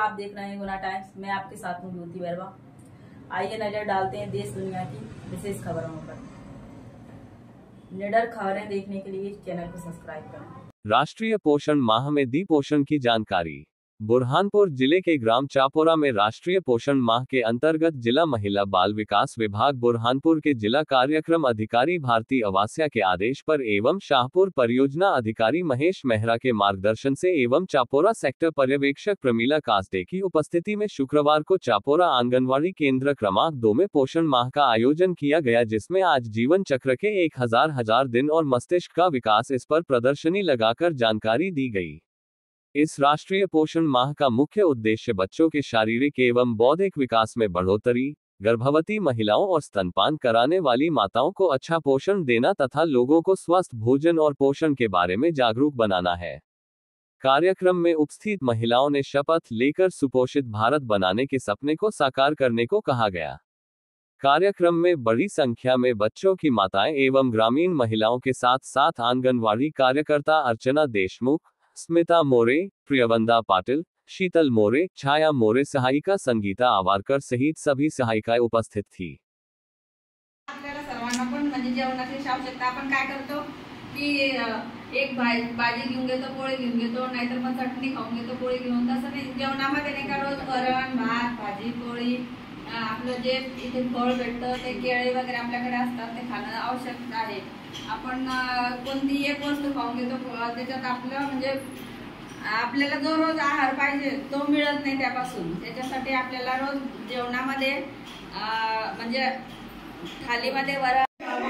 आप देख रहे हैं गुना टाइम्स। मैं आपके साथ हूँ ज्योति बैरवा। आइए नजर डालते हैं देश दुनिया की विशेष खबरों पर। निडर खबरें देखने के लिए चैनल को सब्सक्राइब करें। राष्ट्रीय पोषण माह में दी पोषण की जानकारी। बुरहानपुर जिले के ग्राम चापोरा में राष्ट्रीय पोषण माह के अंतर्गत जिला महिला बाल विकास विभाग बुरहानपुर के जिला कार्यक्रम अधिकारी भारती अवास्या के आदेश पर एवं शाहपुर परियोजना अधिकारी महेश मेहरा के मार्गदर्शन से एवं चापोरा सेक्टर पर्यवेक्षक प्रमीला कास्डे की उपस्थिति में शुक्रवार को चापोरा आंगनवाड़ी केंद्र क्रमांक 2 में पोषण माह का आयोजन किया गया, जिसमें आज जीवन चक्र के 1000 दिन और मस्तिष्क का विकास इस पर प्रदर्शनी लगाकर जानकारी दी गई। इस राष्ट्रीय पोषण माह का मुख्य उद्देश्य बच्चों के शारीरिक एवं बौद्धिक विकास में बढ़ोतरी, गर्भवती महिलाओं और स्तनपान कराने वाली माताओं को अच्छा पोषण देना तथा लोगों को स्वस्थ भोजन और पोषण के बारे में जागरूक बनाना है। कार्यक्रम में उपस्थित महिलाओं ने शपथ लेकर सुपोषित भारत बनाने के सपने को साकार करने को कहा गया। कार्यक्रम में बड़ी संख्या में बच्चों की माताएं एवं ग्रामीण महिलाओं के साथ साथ आंगनवाड़ी कार्यकर्ता अर्चना देशमुख, स्मिता मोरे, प्रियवंदा पाटिल, शीतल मोरे, छाया मोरे, सहायिका संगीता आवारकर सहित सभी सहायिकाएं उपस्थित थी। आपल्याला सर्वांना पण म्हणजे जेवणाची आवश्यकता आपण काय करतो की एक भाजी घेऊन घेतो, पोळी घेऊन घेतो, नाहीतर मग चटणी खाऊन घेतो, पोळी घेऊन। तसं नाही, जेवणामध्ये नाही का रोज वरण भात भाजी पोळी आपलं जे इथे फळ भेटतं ते केळे वगैरे आपल्याकडे असतात ते खाणं आवश्यक आहे। आपण कोणती एक वस्तू खाऊन घेतो त्याच्यात आपलं म्हणजे आपल्याला जो रोज आहार पाहिजे तो मिळत नाही त्यापासून। त्याच्यासाठी आपल्याला रोज जेवणामध्ये म्हणजे थालीमध्ये वरण आपण